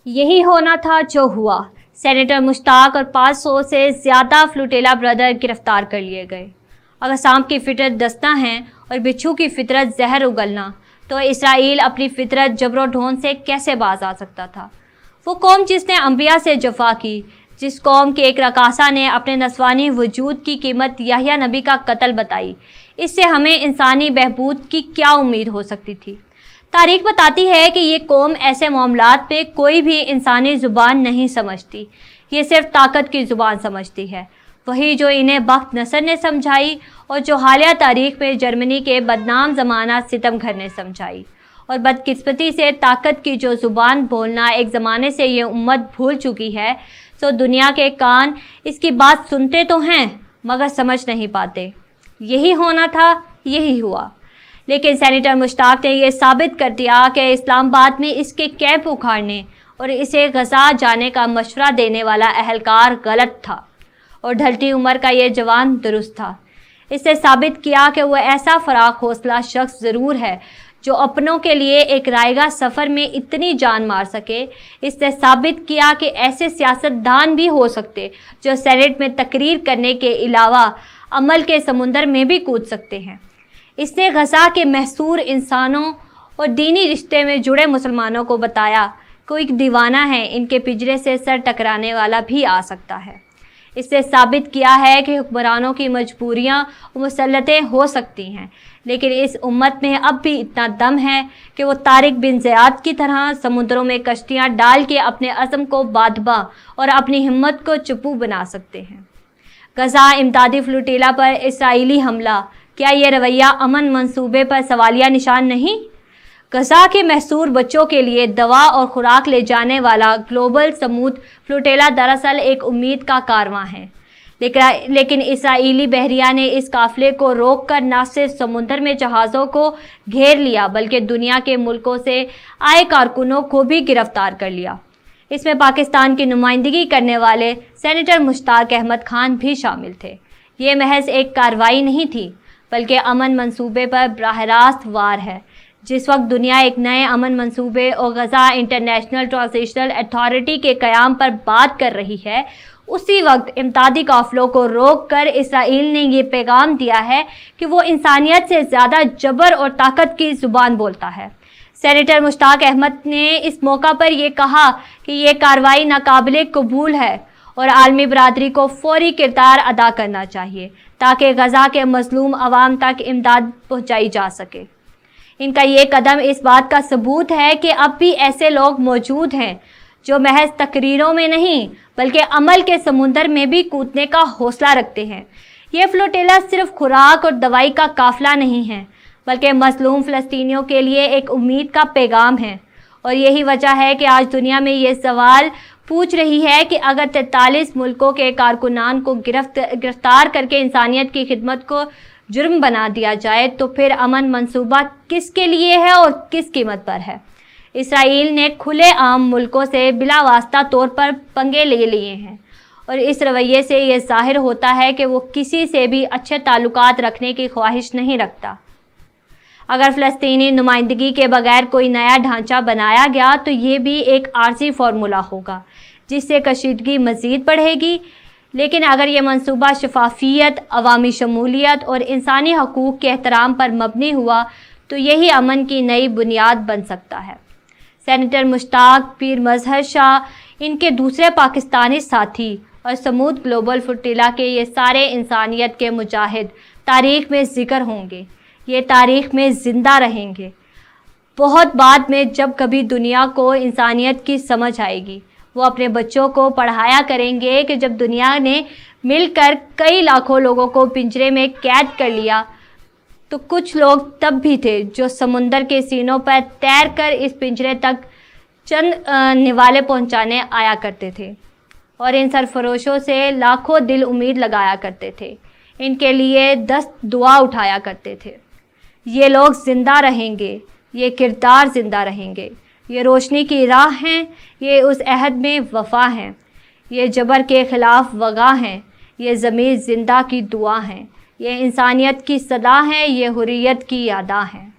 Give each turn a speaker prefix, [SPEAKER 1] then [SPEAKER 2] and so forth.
[SPEAKER 1] یہی ہونا تھا جو ہوا۔ سینیٹر مشتاق اور 500 سے زیادہ فلوٹیلا برادر گرفتار کر لیے گئے۔ اگر سانپ کی فطرت دستہ ہیں اور بچھو کی فطرت زہر اگلنا، تو اسرائیل اپنی فطرت جبر و ڈھون سے کیسے باز آ سکتا تھا؟ وہ قوم جس نے انبیاء سے جفا کی، جس قوم کے ایک رقاصہ نے اپنے نسوانی وجود کی قیمت یحییٰ نبی کا قتل بتائی، اس سے ہمیں انسانی بہبود کی کیا امید ہو سکتی تھی؟ تاریخ بتاتی ہے کہ یہ قوم ایسے معاملات میں کوئی بھی انسانی زبان نہیں سمجھتی، یہ صرف طاقت کی زبان سمجھتی ہے، وہی جو انہیں بخت نصر نے سمجھائی اور جو حالیہ تاریخ میں جرمنی کے بدنام زمانہ ستم گھر نے سمجھائی۔ اور بدقسمتی سے طاقت کی جو زبان بولنا ایک زمانے سے یہ امت بھول چکی ہے، سو دنیا کے کان اس کی بات سنتے تو ہیں مگر سمجھ نہیں پاتے۔ یہی ہونا تھا، یہی ہوا۔ لیکن سینیٹر مشتاق نے یہ ثابت کر دیا کہ اسلام آباد میں اس کے کیمپ اکھاڑنے اور اسے غزہ جانے کا مشورہ دینے والا اہلکار غلط تھا، اور ڈھلتی عمر کا یہ جوان درست تھا۔ اس نے ثابت کیا کہ وہ ایسا فراخ حوصلہ شخص ضرور ہے جو اپنوں کے لیے ایک رائگاں سفر میں اتنی جان مار سکے۔ اس نے ثابت کیا کہ ایسے سیاست دان بھی ہو سکتے جو سینیٹ میں تقریر کرنے کے علاوہ عمل کے سمندر میں بھی کود سکتے ہیں۔ اس نے غزہ کے محصور انسانوں اور دینی رشتے میں جڑے مسلمانوں کو بتایا کوئی دیوانہ ہے، ان کے پنجرے سے سر ٹکرانے والا بھی آ سکتا ہے۔ اس نے ثابت کیا ہے کہ حکمرانوں کی مجبوریاں مسلطیں ہو سکتی ہیں، لیکن اس امت میں اب بھی اتنا دم ہے کہ وہ طارق بن زیاد کی طرح سمندروں میں کشتیاں ڈال کے اپنے عزم کو بادباں اور اپنی ہمت کو چپو بنا سکتے ہیں۔ غزہ امدادی فلوٹیلا پر اسرائیلی حملہ، کیا یہ رویہ امن منصوبے پر سوالیہ نشان نہیں؟ غزہ کے محصور بچوں کے لیے دوا اور خوراک لے جانے والا گلوبل سمود فلوٹیلا دراصل ایک امید کا کارواں ہے، لیکن اسرائیلی بحریہ نے اس قافلے کو روک کر نہ صرف سمندر میں جہازوں کو گھیر لیا بلکہ دنیا کے ملکوں سے آئے کارکنوں کو بھی گرفتار کر لیا۔ اس میں پاکستان کی نمائندگی کرنے والے سینیٹر مشتاق احمد خان بھی شامل تھے۔ یہ محض ایک کارروائی نہیں تھی بلکہ امن منصوبے پر براہ راست وار ہے۔ جس وقت دنیا ایک نئے امن منصوبے اور غزہ انٹرنیشنل ٹرانزیشنل اتھارٹی کے قیام پر بات کر رہی ہے، اسی وقت امدادی قافلوں کو روک کر اسرائیل نے یہ پیغام دیا ہے کہ وہ انسانیت سے زیادہ جبر اور طاقت کی زبان بولتا ہے۔ سینیٹر مشتاق احمد نے اس موقع پر یہ کہا کہ یہ کارروائی ناقابل قبول ہے اور عالمی برادری کو فوری کردار ادا کرنا چاہیے تاکہ غزہ کے مظلوم عوام تک امداد پہنچائی جا سکے۔ ان کا یہ قدم اس بات کا ثبوت ہے کہ اب بھی ایسے لوگ موجود ہیں جو محض تقریروں میں نہیں بلکہ عمل کے سمندر میں بھی کودنے کا حوصلہ رکھتے ہیں۔ یہ فلوٹیلا صرف خوراک اور دوائی کا قافلہ نہیں ہے بلکہ مظلوم فلسطینیوں کے لیے ایک امید کا پیغام ہے، اور یہی وجہ ہے کہ آج دنیا میں یہ سوال پوچھ رہی ہے کہ اگر 43 ملکوں کے کارکنان کو گرفتار کر کے انسانیت کی خدمت کو جرم بنا دیا جائے تو پھر امن منصوبہ کس کے لیے ہے اور کس قیمت پر ہے؟ اسرائیل نے کھلے عام ملکوں سے بلا واسطہ طور پر پنگے لے لیے ہیں، اور اس رویے سے یہ ظاہر ہوتا ہے کہ وہ کسی سے بھی اچھے تعلقات رکھنے کی خواہش نہیں رکھتا۔ اگر فلسطینی نمائندگی کے بغیر کوئی نیا ڈھانچہ بنایا گیا تو یہ بھی ایک عارضی فارمولہ ہوگا جس سے کشیدگی مزید بڑھے گی، لیکن اگر یہ منصوبہ شفافیت، عوامی شمولیت اور انسانی حقوق کے احترام پر مبنی ہوا تو یہی امن کی نئی بنیاد بن سکتا ہے۔ سینیٹر مشتاق، پیر مظہر شاہ، ان کے دوسرے پاکستانی ساتھی اور سمود گلوبل فلوٹیلا کے یہ سارے انسانیت کے مجاہد تاریخ میں ذکر ہوں گے، یہ تاریخ میں زندہ رہیں گے۔ بہت بعد میں جب کبھی دنیا کو انسانیت کی سمجھ آئے گی، وہ اپنے بچوں کو پڑھایا کریں گے کہ جب دنیا نے مل کر کئی لاکھوں لوگوں کو پنجرے میں قید کر لیا تو کچھ لوگ تب بھی تھے جو سمندر کے سینوں پر تیر کر اس پنجرے تک چند نوالے پہنچانے آیا کرتے تھے، اور ان سرفروشوں سے لاکھوں دل امید لگایا کرتے تھے، ان کے لیے دست دعا اٹھایا کرتے تھے۔ یہ لوگ زندہ رہیں گے، یہ کردار زندہ رہیں گے، یہ روشنی کی راہ ہیں، یہ اس عہد میں وفا ہیں، یہ جبر کے خلاف وغا ہیں، یہ ضمیر زندہ کی دعا ہیں، یہ انسانیت کی صدا ہیں، یہ حریت کی ادا ہیں۔